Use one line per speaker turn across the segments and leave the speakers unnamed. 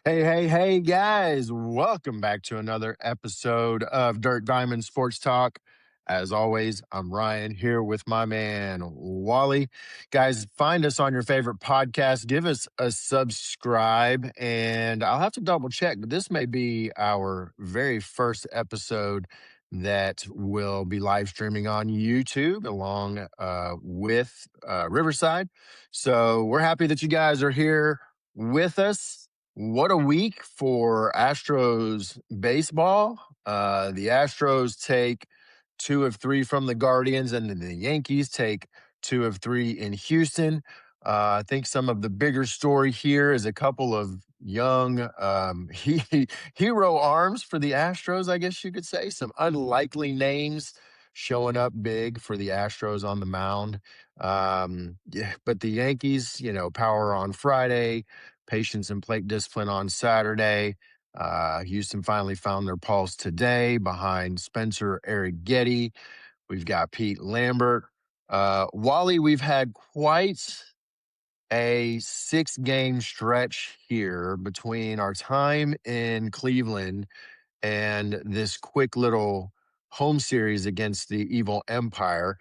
Hey, guys. Welcome back to another episode of Dirt Diamond Sports Talk. As always, I'm Ryan here with my man, Wally. Guys, find us on your favorite podcast. Give us a subscribe, and I'll have to double check, but this may be our very first episode that will be live streaming on YouTube along with Riverside. So we're happy that you guys are here with us. What a week for Astros baseball. The Astros take 2 of 3 from the Guardians, and then the Yankees take 2 of 3 in Houston. I think some of the bigger story here is a couple of young hero arms for the Astros, I guess you could say. Some unlikely names showing up big for the Astros on the mound. Yeah, but the Yankees, power on Friday, patience and plate discipline on Saturday. Houston finally found their pulse today behind Spencer Arrighetti. We've got Pete Lambert. Wally, we've had quite a 6-game stretch here between our time in Cleveland and this quick little home series against the evil Empire.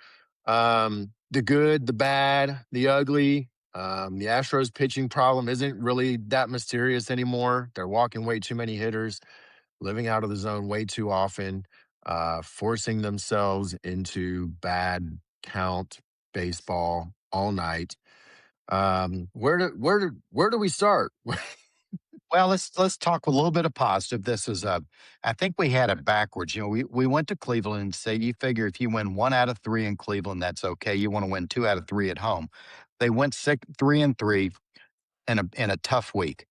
The good, the bad, the ugly. The Astros pitching problem isn't really that mysterious anymore. They're walking way too many hitters, living out of the zone way too often, forcing themselves into bad count baseball all night. Where do we start?
Well, let's talk a little bit of positive. I think we had it backwards. We went to Cleveland and say you figure if you win 1 out of 3 in Cleveland, that's okay. You want to win 2 out of 3 at home. They went 3-3 in a tough week,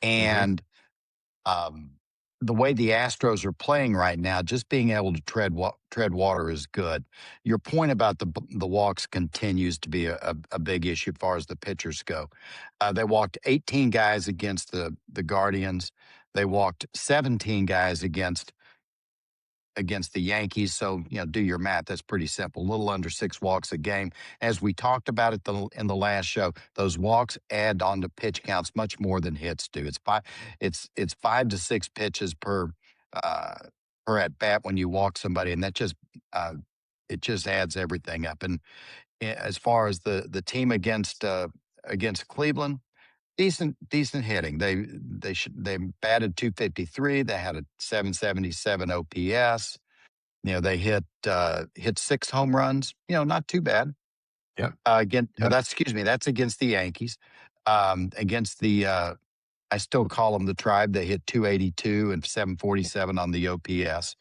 and the way the Astros are playing right now, just being able to tread water is good. Your point about the walks continues to be a big issue as far as the pitchers go. They walked 18 guys against the Guardians. They walked 17 guys against the Yankees. So, do your math. That's pretty simple. A little under 6 walks a game. As we talked about it in the last show, those walks add on to pitch counts much more than hits do. It's 5 to 6 pitches per at bat when you walk somebody, and that just it just adds everything up. And as far as the team against Cleveland, decent hitting. They batted .253. They had a .777 OPS. They hit 6 home runs. Not too bad.
Yeah.
That's against the Yankees. Against the I still call them the Tribe. They hit .282 and .747 on the OPS.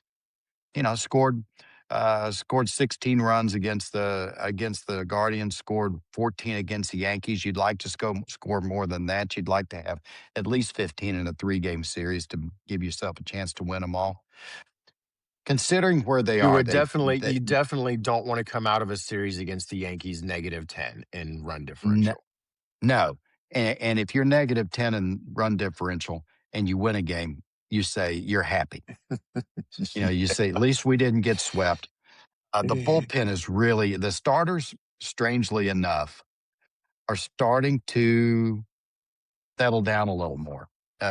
Scored 16 runs against the Guardians, scored 14 against the Yankees. You'd like to score more than that. You'd like to have at least 15 in a 3-game series to give yourself a chance to win them all. Considering where they are,
you definitely don't want to come out of a series against the Yankees -10 in run differential.
No. And if you're -10 in run differential and you win a game, you say you're happy. You say, at least we didn't get swept. The bullpen is really, the starters, strangely enough, are starting to settle down a little more.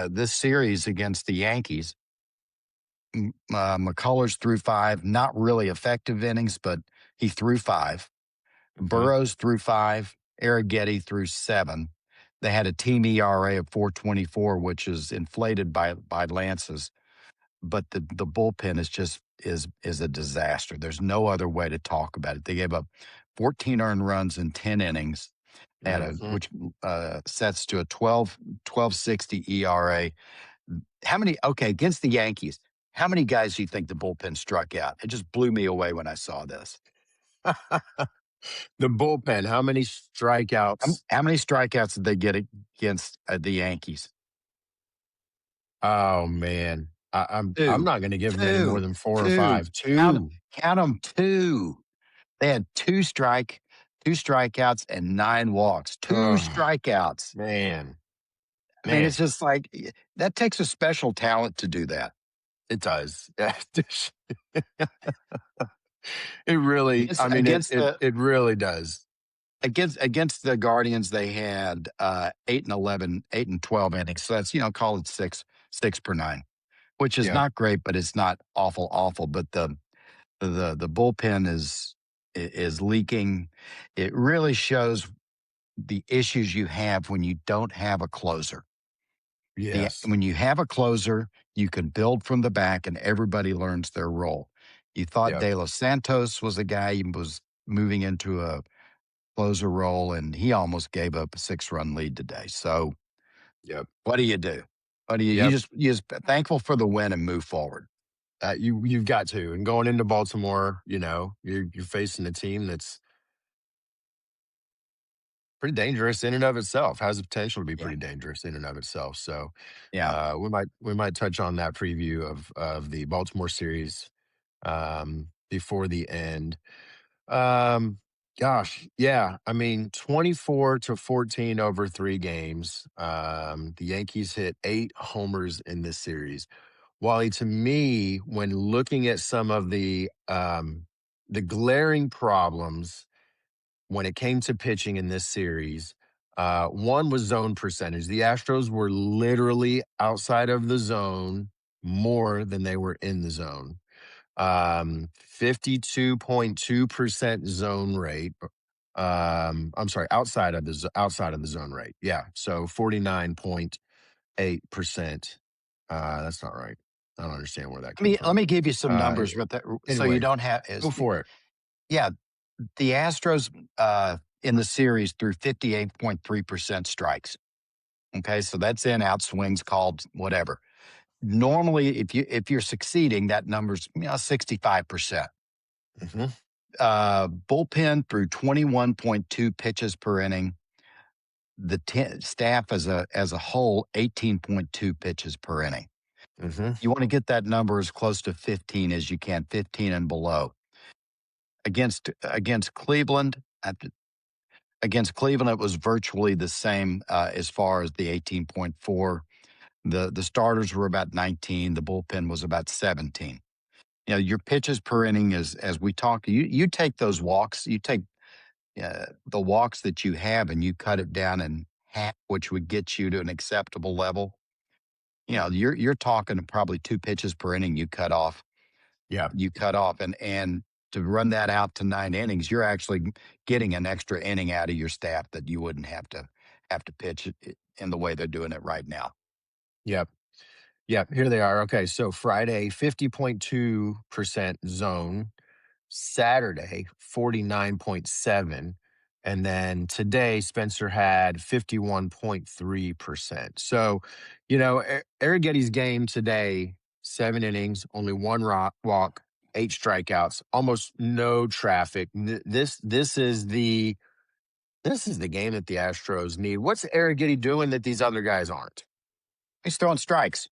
This series against the Yankees, McCullers threw 5, not really effective innings, but he threw 5. Burrows threw 5. Arrighetti threw 7. They had a team ERA of 4.24, which is inflated by Lance's. But the bullpen is a disaster. There's no other way to talk about it. They gave up 14 earned runs in 10 innings, which sets to a 12.60 ERA. Against the Yankees, how many guys do you think the bullpen struck out? It just blew me away when I saw this.
The bullpen, how many strikeouts?
How many strikeouts did they get against the Yankees?
Oh, man. I'm
Two,
not going to give them any more
two,
than four or
two.
five.
Count,
Two.
count them, two. They had two strikeouts and nine walks. Two
Oh
strikeouts.
man,
I mean, it's
man,
just like that takes a special talent to do that.
it does. It really.
Against
I mean,
against the
it really does.
against the Guardians, they had 8 and 11, 8 and 12 innings. So that's call it six per nine, which is
Yeah.
not great, but it's not awful. But the bullpen is leaking. It really shows the issues you have when you don't have a closer.
Yes.
When you have a closer, you can build from the back and everybody learns their role. You thought
Yep.
De Los Santos was a guy who was moving into a closer role, and he almost gave up a 6-run lead today. So
Yep.
what do you do? What do you
Yep.
just thankful for the win and move forward?
You've got to. And going into Baltimore, you're facing a team that's pretty dangerous in and of itself. Has the potential to be
Yeah,
pretty dangerous in and of itself. So
yeah.
we might touch on that preview of the Baltimore series before the end. Um, Gosh, yeah. I mean, 24-14 over 3 games. The Yankees hit 8 homers in this series. Wally, to me, when looking at some of the glaring problems when it came to pitching in this series, one was zone percentage. The Astros were literally outside of the zone more than they were in the zone. 52.2% zone rate. I'm sorry, outside of the zone rate. Yeah, so 49.8%. That's not right. I don't understand where that
Let
came
me let
from.
me give you some
Uh,
numbers with that, so you
anyway,
don't have
go
is
for it.
yeah. The Astros in the series threw 58.3% strikes. Okay, so that's in out swings called whatever. Normally, if you're succeeding, that number's 65%.
Hmm.
Bullpen threw 21.2 pitches per inning. The staff as a whole 18.2 pitches per inning.
Hmm.
You want to get that number as close to 15 as you can, 15 and below. Against Cleveland, against Cleveland, it was virtually the same as far as the 18.4. The starters were about 19. The bullpen was about 17. Your pitches per inning is, as we talked, you take those walks, you take the walks that you have and you cut it down in half, which would get you to an acceptable level. You're talking probably 2 pitches per inning
Yeah.
you cut off, and to run that out to 9 innings, you're actually getting an extra inning out of your staff that you wouldn't have to pitch it in the way they're doing it right now.
Yep. Yep. Here they are. Okay. So Friday, 50.2% zone. Saturday, 49.7. And then today, Spencer had 51.3%. So, Arrigetti's game today, 7 innings, only one walk, 8 strikeouts, almost no traffic. This is the game that the Astros need. What's Arrigetti doing that these other guys aren't?
He's throwing strikes.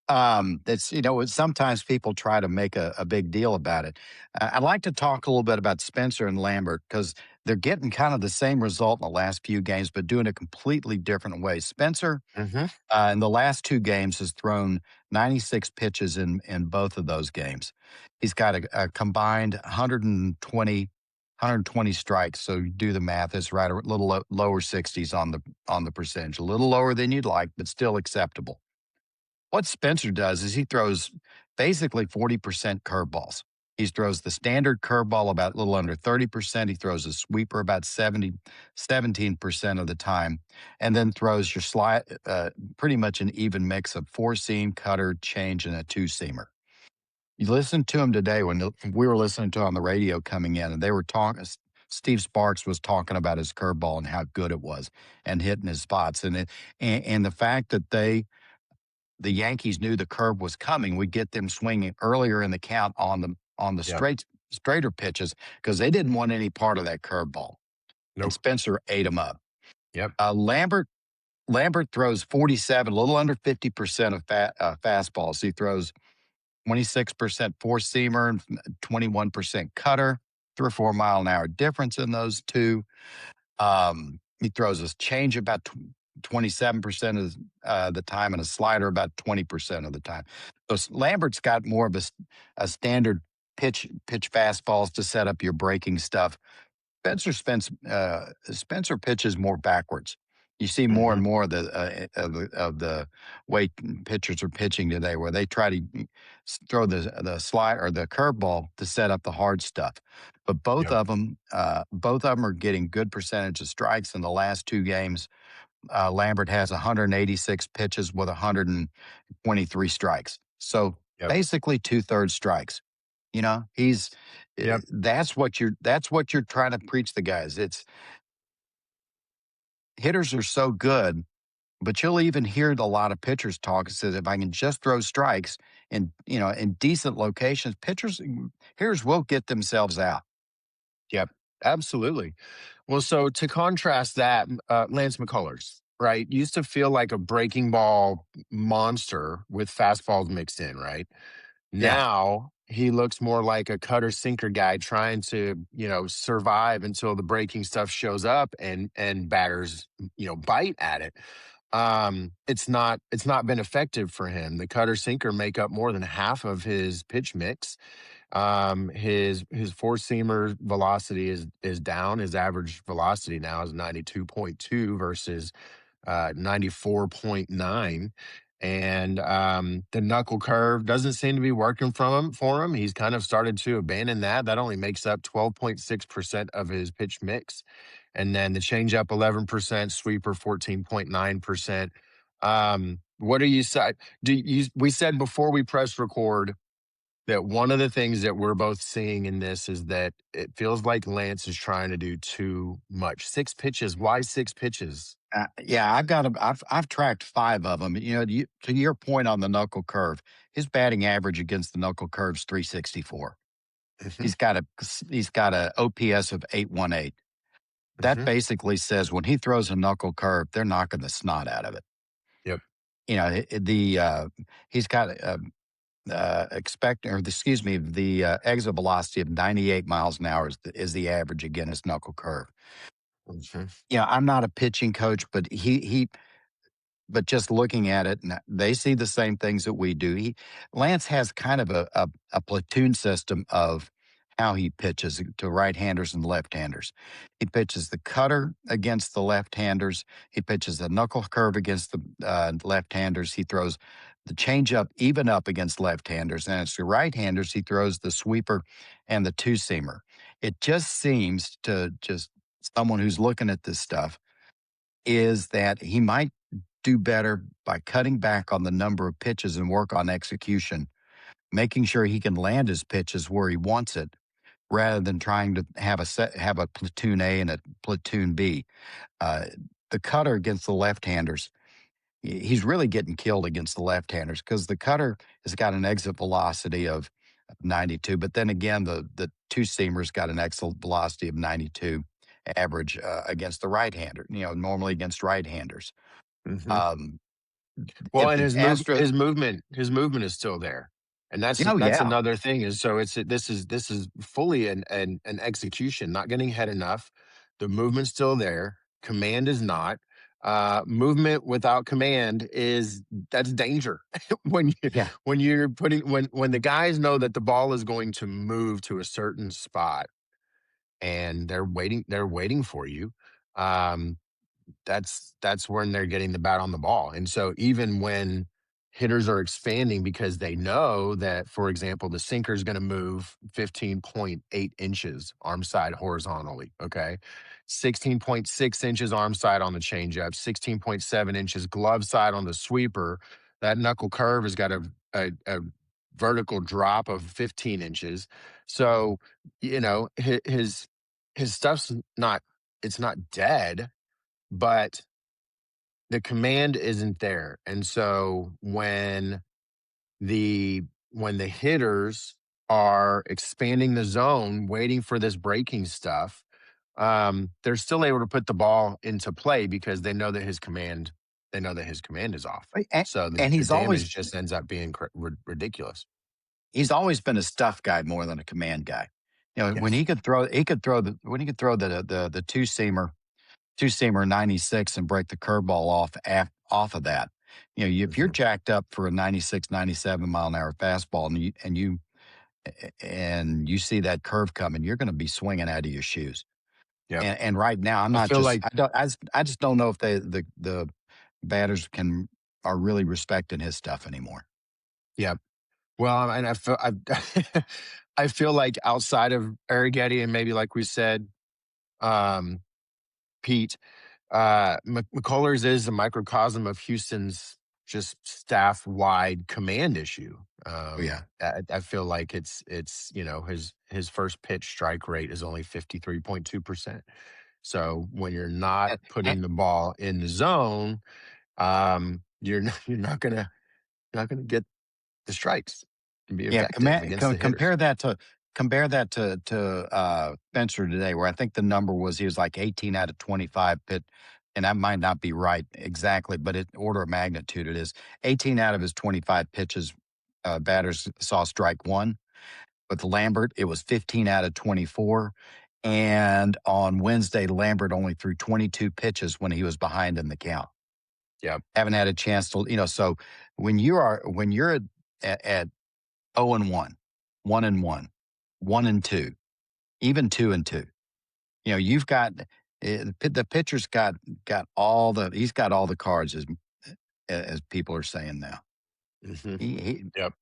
That's sometimes people try to make a big deal about it. I'd like to talk a little bit about Spencer and Lambert because they're getting kind of the same result in the last few games, but doing it completely different ways. Spencer,
Hmm.
in the last 2 games, has thrown 96 pitches in both of those games. He's got a combined 120 strikes. So you do the math; it's right a little lower 60s on the percentage, a little lower than you'd like, but still acceptable. What Spencer does is he throws basically 40% curveballs. He throws the standard curveball about a little under 30%. He throws a sweeper about 17% of the time, and then throws your slide, pretty much an even mix of four seam, cutter, change, and a two seamer. You listened to him today when we were listening to him on the radio coming in, and they were talking. Steve Sparks was talking about his curveball and how good it was and hitting his spots, and the fact that the Yankees knew the curve was coming. We get them swinging earlier in the count on the
Yep.
straighter pitches because they didn't want any part of that curveball. And
Nope.
Spencer ate them up.
Yep.
Lambert Lambert throws 47, a little under 50% of fastballs. He throws 26% four seamer and 21% cutter, 3 or 4 mile an hour difference in those two. He throws his change about 27% of the time and a slider about 20% of the time. So Lambert's got more of a standard pitch fastballs to set up your breaking stuff. Spencer pitches more backwards. You see more
Hmm.
and more of the way pitchers are pitching today, where they try to throw the slide or the curveball to set up the hard stuff. But
Yep.
both of them are getting good percentage of strikes in the last two games. Lambert has 186 pitches with 123 strikes. So
Yep.
basically 2/3 strikes. You know,
Yep.
that's what you're trying to preach the guys. It's hitters are so good, but you'll even hear a lot of pitchers talk. It says if I can just throw strikes in decent locations, hitters will get themselves out.
Yep. Absolutely. Well, so to contrast that, Lance McCullers, right, used to feel like a breaking ball monster with fastballs mixed in, right?
Yeah.
Now he looks more like a cutter sinker guy trying to, survive until the breaking stuff shows up and batters, bite at it. It's not been effective for him. The cutter sinker make up more than half of his pitch mix. His four seamer velocity is down. His average velocity now is 92.2 versus 94.9. And the knuckle curve doesn't seem to be working for him. He's kind of started to abandon that. That only makes up 12.6% of his pitch mix. And then the changeup 11%, sweeper 14.9%. What are you say? We said before we press record that one of the things that we're both seeing in this is that it feels like Lance is trying to do too much. 6 pitches. Why 6 pitches?
Yeah, I've tracked five of them. To your point on the knuckle curve, his batting average against the knuckle curve is 364.
Hmm.
He's got a OPS of 818. That
Hmm.
basically says when he throws a knuckle curve, they're knocking the snot out of it.
Yep.
He's got the exit velocity of 98 miles an hour is the average against knuckle curve.
Hmm.
I'm not a pitching coach, but just looking at it, and they see the same things that we do. Lance has kind of a platoon system of how he pitches to right-handers and left-handers. He pitches the cutter against the left-handers. He pitches the knuckle curve against the left-handers. He throws the changeup even up against left-handers, and it's the right-handers. He throws the sweeper and the two-seamer. It just seems to just someone who's looking at this stuff is that he might do better by cutting back on the number of pitches and work on execution, making sure he can land his pitches where he wants it, rather than trying to have a platoon A and a platoon B. Uh, the cutter against the left-handers, he's really getting killed against the left-handers because the cutter has got an exit velocity of 92, but then again, the two-seamer's got an exit velocity of 92 average against the right-hander. Normally against right-handers.
Hmm.
Um,
Well,
if
and
the
his movement is still there, and
Oh
that's
yeah,
another thing. Is so it's this is fully an execution, not getting hit enough. The movement's still there. Command is not. Movement without command is that's danger. when you
yeah,
when the guys know that the ball is going to move to a certain spot and they're waiting for you. Um, that's when they're getting the bat on the ball. And so even when hitters are expanding because they know that, for example, the sinker is going to move 15.8 inches arm side horizontally. Okay. 16.6 inches arm side on the changeup, 16.7 inches glove side on the sweeper. That knuckle curve has got a vertical drop of 15 inches. So, his stuff's not, it's not dead, but the command isn't there. And so when the hitters are expanding the zone, waiting for this breaking stuff, they're still able to put the ball into play because they know that his command they know that his command is off.
And,
So
and
the damage just ends up being ridiculous.
he's always been a stuff guy more than a command guy. You know, when
Yes.
he could throw the two seamer 96 and break the curveball off of that. You know, if you're
Hmm.
jacked up for a 96, 97 mile an hour fastball and you see that curve coming, you're going to be swinging out of your shoes.
Yep.
And right now, I'm
I
not
feel
just
like,
I just don't know if the batters are really respecting his stuff anymore.
yep. Well, and I feel like outside of Arrighetti and maybe like we said, um, Pete, McCullers is a microcosm of Houston's just staff wide command issue.
Oh yeah,
I feel like it's his first pitch strike rate is only 53.2%. So when you're not
and, and-
putting the ball in the zone, you're not gonna get the strikes and be
yeah.
effective against the hitters.
Compare that to Spencer today, where I think the number was he was like 18 out of 25 pit. And that might not be right exactly, but it order of magnitude it is 18 out of his 25 pitches. Batters saw strike one. With Lambert, it was 15 out of 24. And on Wednesday, Lambert only threw 22 pitches when he was behind in the count.
Yep.
Haven't had a chance to, so when you're at 0 and 1, 1 and 1, 1 and 2, even 2 and 2, you've got the pitcher's he's got all the cards as people are saying now.
Hmm.
He
Yep.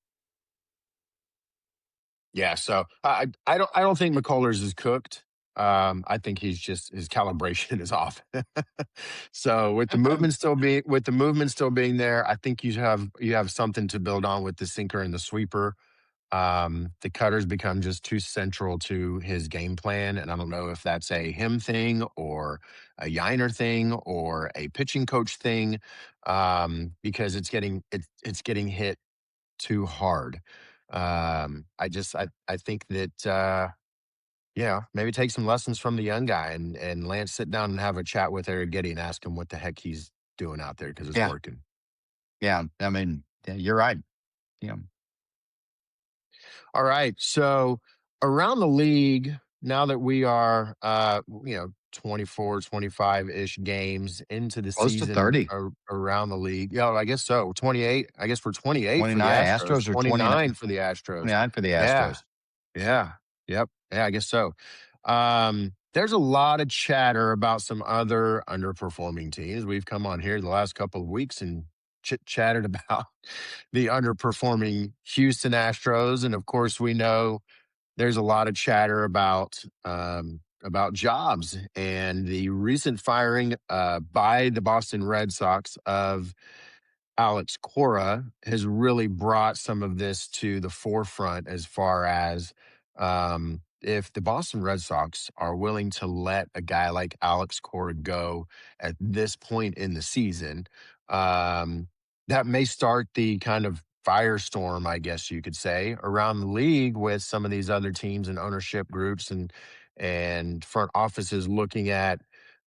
Yeah, so I don't think McCullers is cooked. I think he's just his calibration is off. So with the movement still being there, I think you have something to build on with the sinker and the sweeper. The cutters become just too central to his game plan, and I don't know if that's a him thing or a Yiner thing or a pitching coach thing, because it's getting hit too hard. I think that maybe take some lessons from the young guy and Lance sit down and have a chat with Eric Getty and ask him what the heck he's doing out there because it's
yeah,
working.
yeah. I mean, yeah, you're right. Yeah.
All right, so around the league now that we are 24, 25-ish games into the
Close to
season
30.
around the league. Yeah, I guess so. 28. I guess we're 28 for the
29.
Astros,
Astros are
29 for the Astros.
29 for the
Yeah.
Astros.
Yeah. Yep. Yeah, I guess so. There's a lot of chatter about some other underperforming teams. We've come on here the last couple of weeks and chit-chatted about the underperforming Houston Astros. And of course, we know there's a lot of chatter about jobs and the recent firing by the Boston Red Sox of Alex Cora has really brought some of this to the forefront as far as if the Boston Red Sox are willing to let a guy like Alex Cora go at this point in the season, um, that may start the kind of firestorm, I guess you could say, around the league with some of these other teams and ownership groups and front offices looking at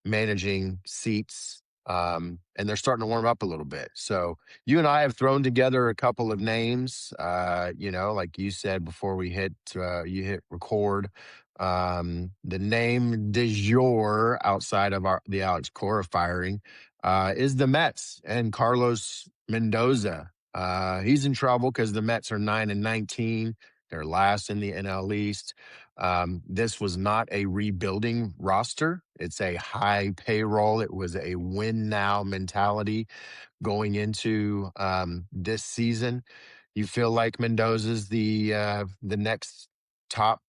managing seats. And they're starting to warm up a little bit. So you and I have thrown together a couple of names. Like you said before you hit record. The name du jour outside of the Alex Cora firing is the Mets and Carlos Mendoza. He's in trouble because the Mets are 9-19. They're last in the NL East. This was not a rebuilding roster. It's a high payroll. It was a win now mentality going into this season. You feel like Mendoza's the next top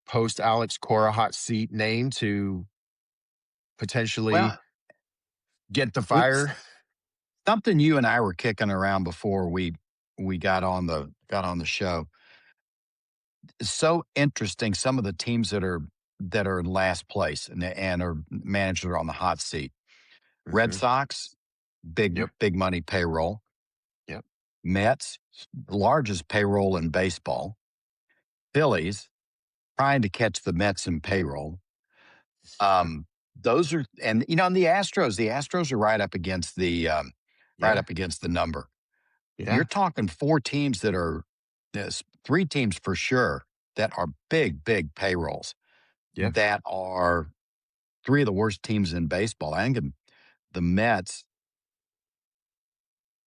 post Alex Cora hot seat name to potentially
Well,
get the
we,
fire.
something you and I were kicking around before we got on the show. It's so interesting. Some of the teams that are in last place and are managed are on the hot seat. Red
Hmm.
Sox,
Yep.
big money payroll.
Yep.
Mets, largest payroll in baseball. Phillies, trying to catch the Mets in payroll. those are, and and the Astros are right
Yeah.
up against the number. You're
Yeah.
talking four teams that are, this three teams for sure that are big, big payrolls
Yeah.
that are three of the worst teams in baseball. I think the Mets,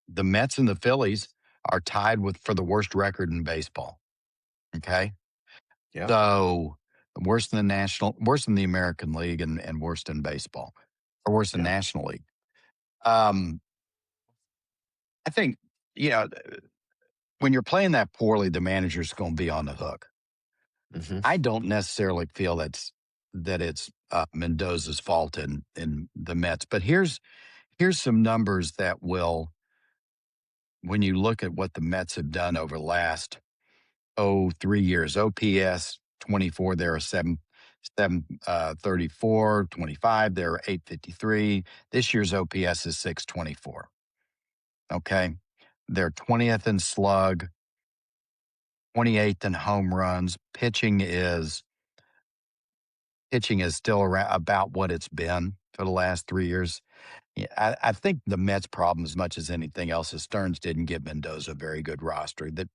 the Mets and the Phillies are tied with for the worst record in baseball. Okay.
Yeah.
So worse than the American League and worse than baseball, or worse than
Yeah.
National League. Um, I think, you know, when you're playing that poorly, the manager's going to be on the hook.
Hmm.
I don't necessarily feel that it's Mendoza's fault in the Mets, but here's some numbers that will, when you look at what the Mets have done over the last 3 years. OPS 24, they're a 34, 25, they're 853. This year's OPS is 624. Okay. They're 20th in slug, 28th in home runs. Pitching is still around about what it's been for the last 3 years. Yeah, I think the Mets' problem, as much as anything else, is Stearns didn't give Mendoza a very good roster. That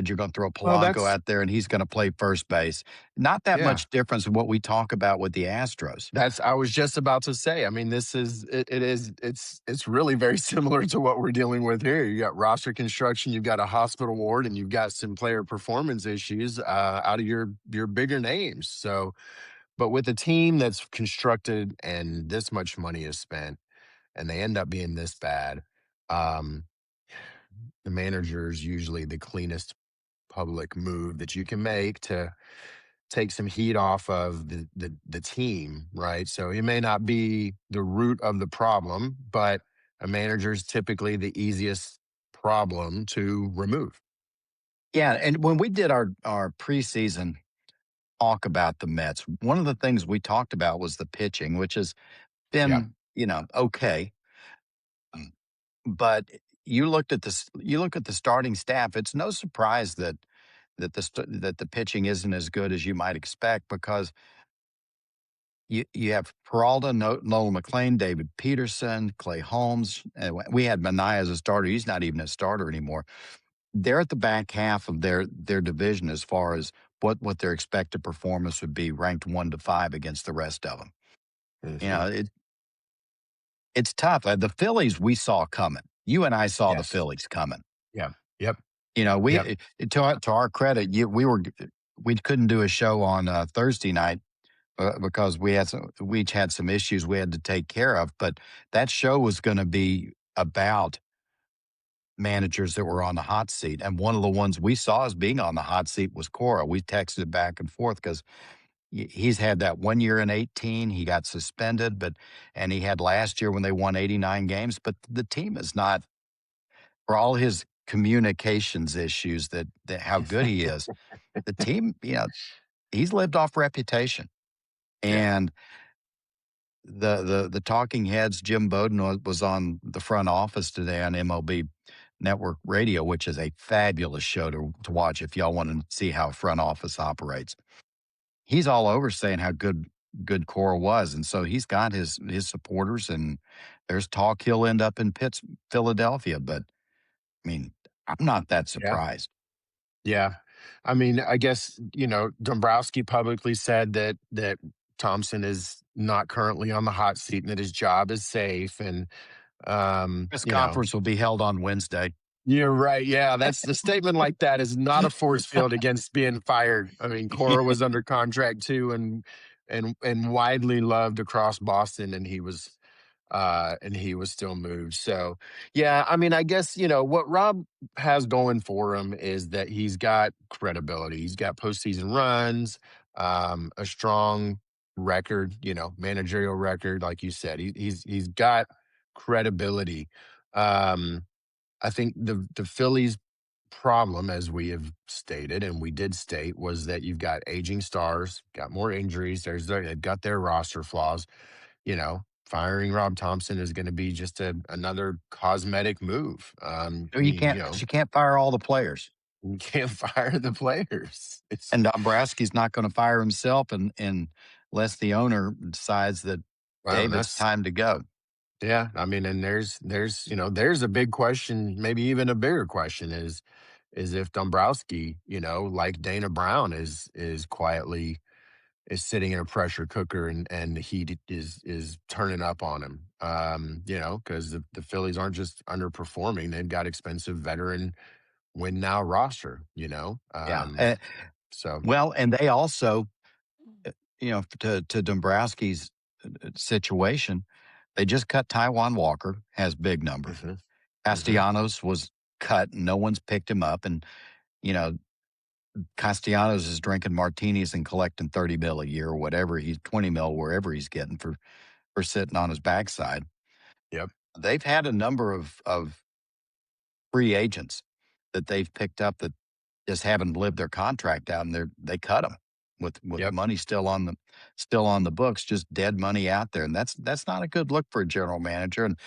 you're going to throw
Well,
Polanco
that's
out there and he's going to play first base. Not that
yeah.
much difference in what we talk about with the Astros.
That's I was just about to say. I mean, this is it is it's really very similar to what we're dealing with here. You got roster construction, you've got a hospital ward, and you've got some player performance issues out of your bigger names. So, but with a team that's constructed and this much money is spent, and they end up being this bad, um, the manager is usually the cleanest public move that you can make to take some heat off of the team, right? So he may not be the root of the problem, but a manager is typically the easiest problem to remove.
Yeah, and when we did our preseason talk about the Mets, one of the things we talked about was the pitching, which has
Yeah.
been, okay. Mm. But you look at the starting staff, it's no surprise that the pitching isn't as good as you might expect, because you have Peralta, Nolan McLean, David Peterson, Clay Holmes. We had Manaea as a starter. He's not even a starter anymore. They're at the back half of their division as far as what their expected performance would be, ranked 1 to 5 against the rest of them. You
Hmm.
know, it's tough. The Phillies we saw coming. You and I saw the
Yes.
Phillies coming.
Yeah. Yep.
We
Yep.
to our credit, we couldn't do a show on Thursday night because we each had some issues we had to take care of. But that show was going to be about managers that were on the hot seat, and one of the ones we saw as being on the hot seat was Cora. We texted back and forth because he's had that 1 year in 18. He got suspended, and he had last year when they won 89 games. But the team is not, for all his communications issues, that how good he is. The team, he's lived off reputation.
Yeah.
And the talking heads, Jim Bowden was on the front office today on MLB Network Radio, which is a fabulous show to watch if y'all want to see how a front office operates. He's all over saying how good Cora was, and so he's got his supporters, and there's talk he'll end up in Philadelphia. But I mean, I'm not that
Yeah.
surprised.
Yeah. I mean, I guess, Dombrowski publicly said that Thompson is not currently on the hot seat and that his job is safe. And
Press conference will be held on Wednesday.
you're right. Yeah, that's the statement like that is not a force field against being fired. I mean, Cora was under contract too, and widely loved across Boston, and he was still moved. So, yeah, I mean, I guess, what Rob has going for him is that he's got credibility. He's got postseason runs, a strong record, managerial record, like you said. He's got credibility. Um, I think the Phillies problem, as we have stated, and we did state, was that you've got aging stars, got more injuries. They've got their roster flaws. Firing Rob Thompson is going to be just another cosmetic move.
No, you can't. You can't fire all the players,
You can't fire the players. It's
and Dombrowski's not going to fire himself, unless the owner decides that.
Well, and
Dave, it's
that's
time to go.
yeah. I mean, and there's a big question, maybe even a bigger question is if Dombrowski, like Dana Brown is quietly is sitting in a pressure cooker and the heat is turning up on him. Because the Phillies aren't just underperforming; they've got expensive veteran win now roster.
Yeah.
So
Well, and they also, to Dombrowski's situation, they just cut Taiwan Walker, has big numbers.
hmm hmm
Castellanos was cut. No one's picked him up. And, you know, Castellanos is drinking martinis and collecting 30 mil a year or whatever. He's 20 mil, wherever he's getting for sitting on his backside.
yep,
They've had a number of free agents that they've picked up that just haven't lived their contract out, and they cut them with
yep,
money still on the books, just dead money out there, and that's not a good look for a general manager. And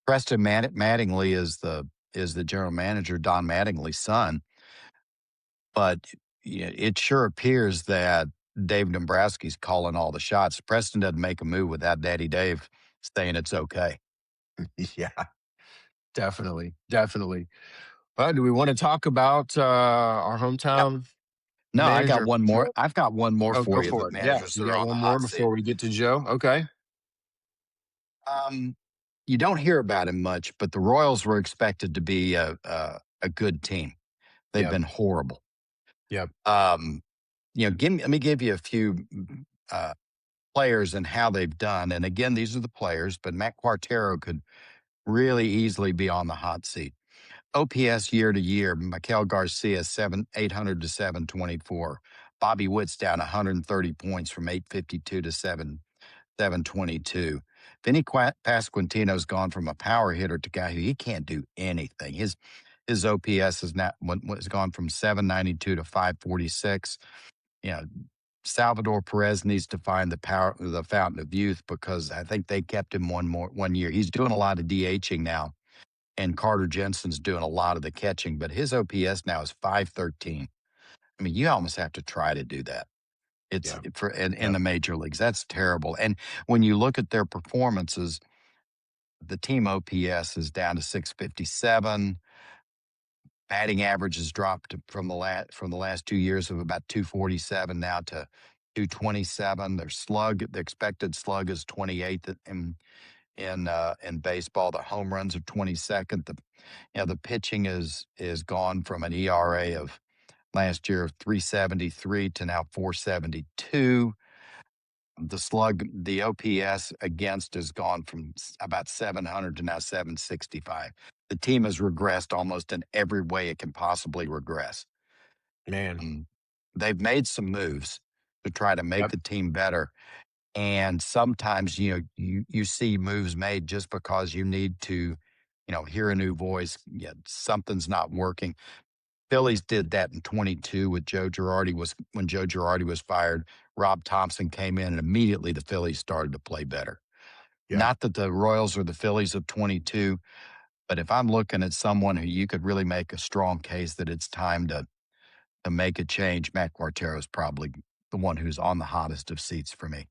Preston Mattingly is the general manager, Don Mattingly's son, but it sure appears that Dave Dombrowski's calling all the shots. Preston doesn't make a move without Daddy Dave saying it's okay.
yeah, definitely, definitely. Do we want to talk about our
Yep.
hometown
No, I got
manager,
one more.
Joe?
I've got one more
Oh,
for
go
you. The
for it. Yeah,
managers that
you
are
got
on the
one more
hot seat.
before we get to Joe. Okay.
Um, you don't hear about him much, but the Royals were expected to be a good team. They've
Yep.
been horrible.
Yep.
Um, let me give you a few uh, players and how they've done. And again, these are the players, but Matt Quartero could really easily be on the hot seat. OPS year to year, Maikel Garcia 800 to 724. Bobby Witt's down 130 points from 852 to 722. Vinny Pasquantino's gone from a power hitter to guy who he can't do anything. His OPS has gone from 792 to 546. You know, Salvador Perez needs to find the fountain of youth, because I think they kept him one year. He's doing a lot of DHing now, and Carter Jensen's doing a lot of the catching, but his OPS now is 513. I mean, you almost have to try to do that. It's
Yeah.
for in
Yep.
the major leagues. That's terrible. And when you look at their performances, the team OPS is down to 657. Batting average has dropped from the last 2 years of about 247 now to 227. The expected slug is 28th in baseball. The home runs are 22nd. The pitching is gone from an ERA of last year of 373 to now 472. The OPS against has gone from about 700 to now 765. The team has regressed almost in every way it can possibly regress.
Man.
Um, they've made some moves to try to make
Yep.
the team better. And sometimes, you see moves made just because you need to, hear a new voice. Yeah, something's not working. Phillies did that in 22 with when Joe Girardi was fired. Rob Thompson came in, and immediately the Phillies started to play better.
Yep.
Not that the Royals are the Phillies of 22, but if I'm looking at someone who you could really make a strong case that it's time to make a change, Matt Quartero is probably the one who's on the hottest of seats for me.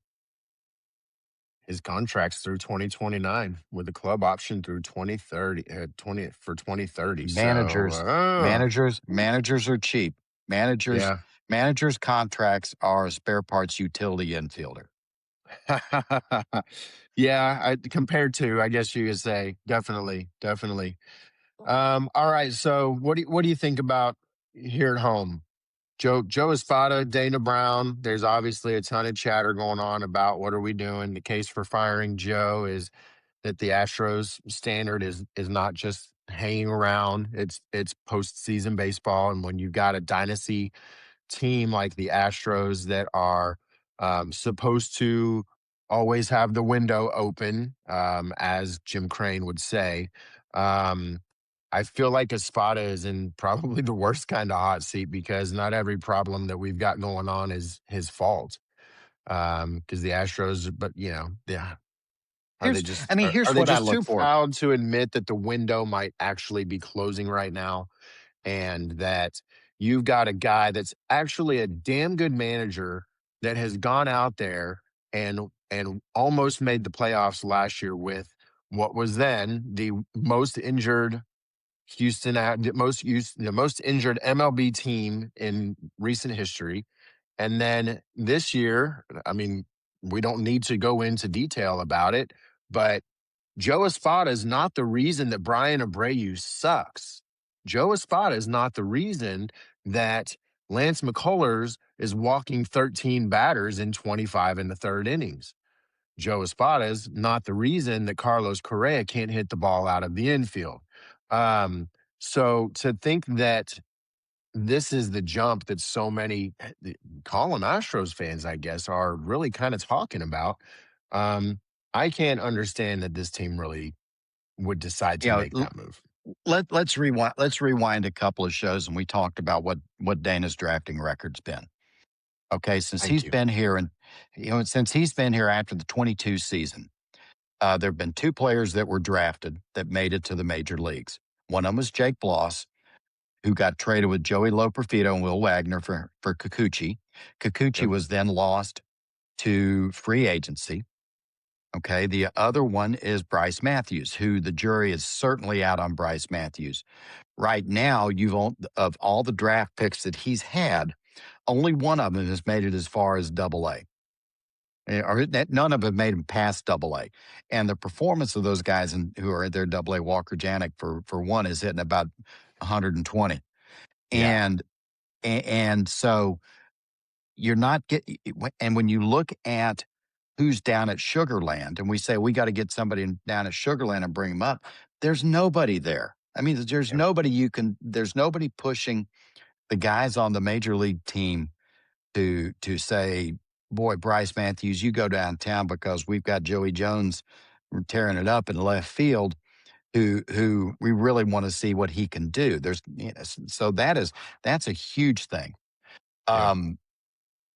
His contract's through 2029 with the club option through 2030, 20 for 2030. So,
Managers are cheap. Managers
yeah.
managers contracts are a spare parts utility infielder.
Yeah, compared to, I guess you could say, definitely, definitely. All right. So, what do you think about here at home? Joe Espada, Dana Brown. There's obviously a ton of chatter going on about what are we doing. The case for firing Joe is that the Astros standard is not just hanging around. It's postseason baseball, and when you've got a dynasty team like the Astros that are supposed to always have the window open, as Jim Crane would say. Um, I feel like Espada is in probably the worst kind of hot seat because not every problem that we've got going on is his fault. Because the Astros, but yeah, are they
Here's
just
I mean,
are
here's
they
what I
just
look
too
for.
proud to admit that the window might actually be closing right now? And that you've got a guy that's actually a damn good manager that has gone out there and and almost made the playoffs last year with what was then the most injured the most injured MLB team in recent history. And then this year, I mean, we don't need to go into detail about it, but Joe Espada is not the reason that Brian Abreu sucks. Joe Espada is not the reason that Lance McCullers is walking 13 batters in 25 in the third innings. Joe Espada is not the reason that Carlos Correa can't hit the ball out of the infield. So to think that this is the jump that so many call them Astros fans, I guess, are really kind of talking about. I can't understand that this team really would decide
You
to
know,
make that move.
let's rewind. Let's rewind a couple of shows, and we talked about what Dana's drafting record's been. Okay, since
Thank
he's
you.
been here, and since he's been here after the 22 season, there have been two players that were drafted that made it to the major leagues. One of them was Jake Bloss, who got traded with Joey Loperfido and Will Wagner for Kikuchi. Kikuchi
Yep.
was then lost to free agency. Okay. The other one is Bryce Matthews, who the jury is certainly out on Bryce Matthews. Right now, of all the draft picks that he's had, only one of them has made it as far as double A. Or none of them made him past double A. And the performance of those guys who are at their double A, Walker Janik, for one, is hitting about 120.
Yeah.
And so you're not getting, and when you look at who's down at Sugarland, and we say we got to get somebody down at Sugarland and bring them up, there's nobody there. I mean,
Yep.
there's nobody pushing the guys on the major league team to say, boy, Bryce Matthews, you go downtown because we've got Joey Jones tearing it up in left field. Who we really want to see what he can do. So that's a huge thing.
Yep.
Um,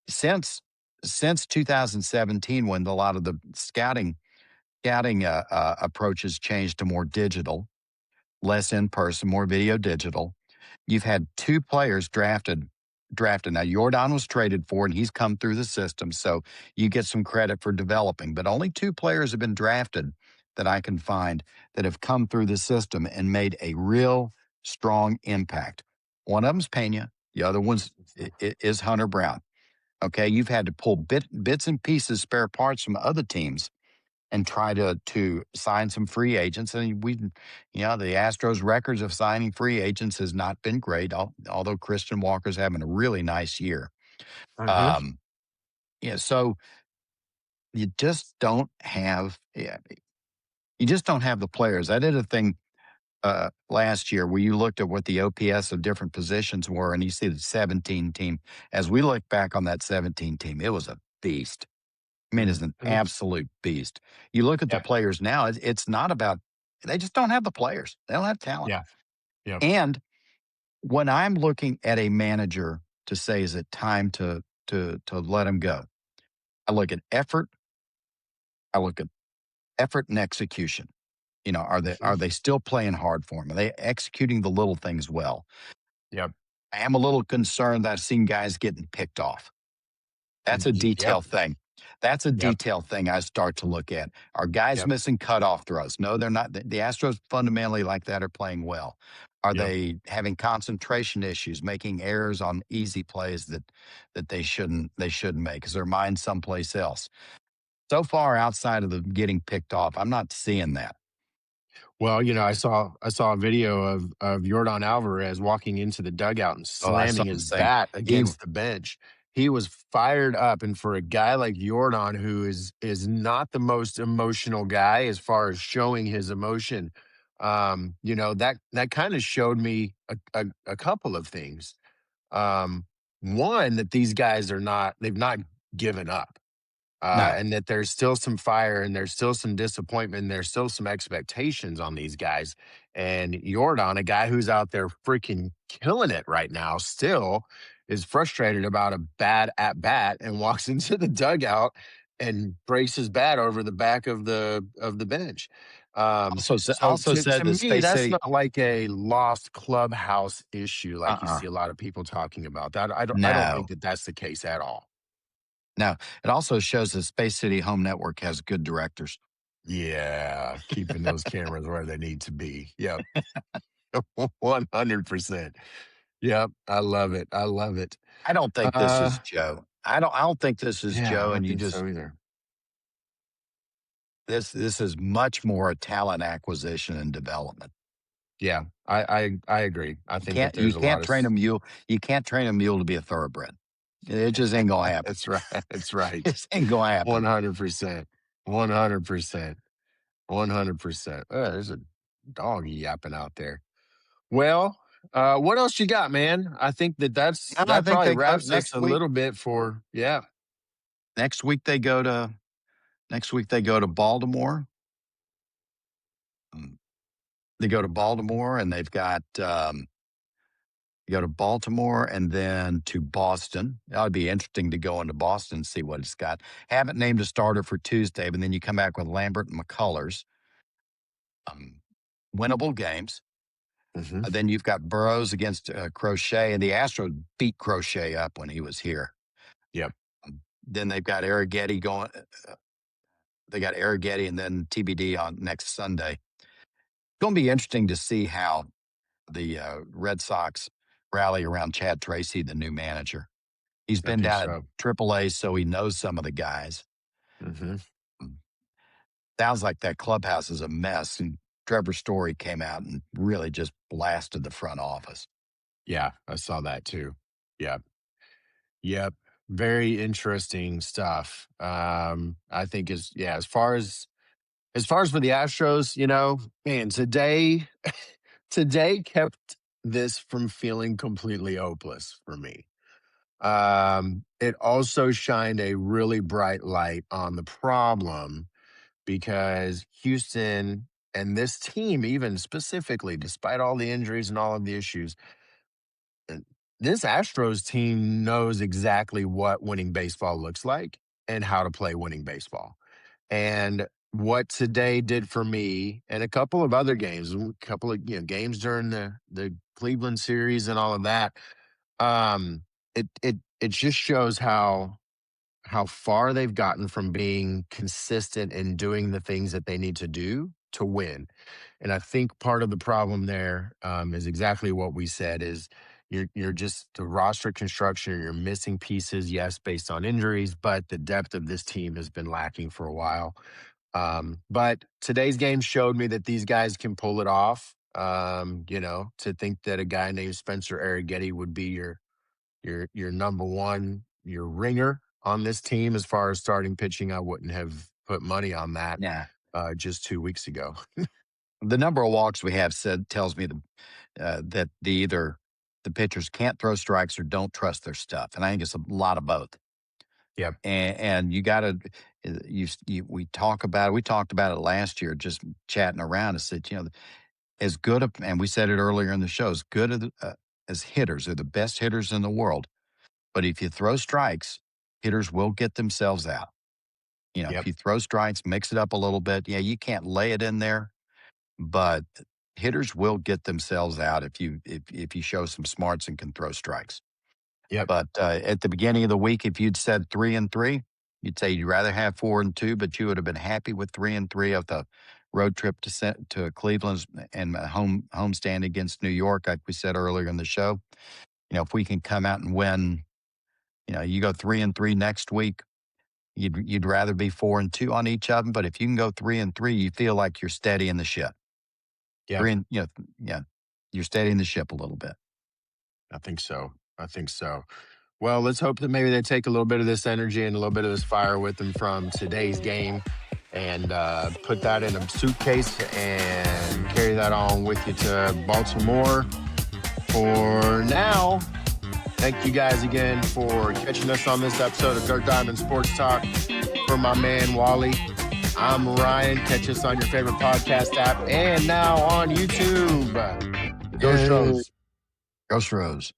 since 2017, when a lot of the scouting approaches changed to more digital, less in person, more video digital, you've had two players drafted. Now, Jordan was traded for, and he's come through the system, so you get some credit for developing. But only two players have been drafted that I can find that have come through the system and made a real strong impact. One of them's Pena. The other is Hunter Brown. Okay, you've had to pull bits and pieces, spare parts from other teams, and try to sign some free agents. And the Astros' records of signing free agents has not been great. Although Christian Walker's having a really nice year.
Uh-huh.
Um, so you just don't have, you just don't have the players. I did a thing last year where you looked at what the OPS of different positions were, and you see the 17 team. As we look back on that 17 team, it was a beast. I mean, it's an
Mhm.
absolute beast. You look at the
Yeah.
players now, it's not about, they just don't have the players. They don't have talent.
Yeah. Yep.
And when I'm looking at a manager to say, is it time to let him go? I look at effort. I look at effort and execution. Are
Mhm.
they still playing hard for him? Are they executing the little things well?
Yep.
I am a little concerned that I've seen guys getting picked off. That's a
Yep.
detail thing. That's a
Yep.
detail thing I start to look at. Are guys
Yep.
missing cutoff throws? No, they're not. The Astros fundamentally like that are playing well. Are
Yep.
they having concentration issues, making errors on easy plays that they shouldn't make because their mind's someplace else? So far outside of the getting picked off, I'm not seeing that.
Well, I saw a video of Jordan Alvarez walking into the dugout and
Oh, I saw
slamming
the
his
same.
bat
He
against the bench. He was fired up, and for a guy like Jordan, who is not the most emotional guy as far as showing his emotion, that kind of showed me a couple of things. Um, One, that these guys they've not given up,
no.
and that there's still some fire and there's still some disappointment and there's still some expectations on these guys. And Jordan, a guy who's out there freaking killing it right now, still is frustrated about a bad at bat and walks into the dugout and breaks his bat over the back of the bench. So
Also
to
said that
me,
Space
that's
City.
not like a lost clubhouse issue like you
Uh-uh.
see a lot of people talking about. That I don't
No.
think that that's the case at all.
Now, it also shows that Space City Home Network has good directors.
Yeah, keeping those cameras where they need to be. Yep. 100%. Yep, I love it. I love it.
I don't think this
Uh,
is Joe. I don't think this is
yeah, I
Joe.
don't
And
think so either.
this is much more a talent acquisition and development.
Yeah, I agree. I think that
You
there's a lot
can't
of
train a mule. You can't train a mule to be a thoroughbred. It just ain't gonna happen.
that's right. That's right.
It just ain't gonna happen.
100%. 100%. 100%. There's a dog yapping out there. Well, what else you got, man? I think
And I
that
think
probably
they go
wraps us a little bit for yeah.
next week. Next week they go to Baltimore. They go to Baltimore, and they've got you go to Baltimore and then to Boston. That would be interesting to go into Boston and see what it's got. Haven't named a starter for Tuesday, but then you come back with Lambert and McCullers. Winnable games.
Hmm.
Then you've got Burrows against Crochet, and the Astros beat Crochet up when he was here.
Yep.
Then they've got Arrighetti going. They got Arrighetti and then TBD on next Sunday. It's going to be interesting to see how the Red Sox rally around Chad Tracy, the new manager. He's
I
been
think
down at
so.
AAA, so he knows some of the guys.
Hmm.
Sounds like that clubhouse is a mess. And Trevor Story came out and really just blasted the front office.
Yeah, I saw that too. Yep. Yep. Very interesting stuff. I think as far as for the Astros, man, today kept this from feeling completely hopeless for me. It also shined a really bright light on the problem because Houston and this team, even specifically, despite all the injuries and all of the issues, this Astros team knows exactly what winning baseball looks like and how to play winning baseball. And what today did for me and a couple of other games, a couple of games during the Cleveland series and all of that, it just shows how far they've gotten from being consistent in doing the things that they need to do to win. And I think part of the problem there is exactly what we said is you're just the roster construction, you're missing pieces, yes, based on injuries, but the depth of this team has been lacking for a while. But today's game showed me that these guys can pull it off. To think that a guy named Spencer Arrighetti would be your number one, your ringer on this team as far as starting pitching, I wouldn't have put money on that
Yeah.
just 2 weeks ago.
The number of walks we have tells me that either the pitchers can't throw strikes or don't trust their stuff, and I think it's a lot of both.
Yep.
And you got to we talked about it last year, just chatting around. I said, as good and we said it earlier in the show, as good as hitters, they're the best hitters in the world. But if you throw strikes, hitters will get themselves out.
Yep.
If you throw strikes, mix it up a little bit. Yeah, you can't lay it in there, but hitters will get themselves out if you show some smarts and can throw strikes.
Yep.
But at the beginning of the week, if you'd said 3-3, you'd say you'd rather have 4-2, but you would have been happy with 3-3 of the road trip to Cleveland and a homestand against New York, like we said earlier in the show. If we can come out and win, you go 3-3 next week. You'd rather be 4-2 on each of them, but if you can go 3-3, you feel like you're steadying the ship.
Yeah.
You're steadying the ship a little bit.
I think so. Well, let's hope that maybe they take a little bit of this energy and a little bit of this fire with them from today's game and put that in a suitcase and carry that on with you to Baltimore. For now, thank you guys again for catching us on this episode of Dirt Diamond Sports Talk. For my man, Wally, I'm Ryan. Catch us on your favorite podcast app and now on YouTube. Go Astros.
Go Astros.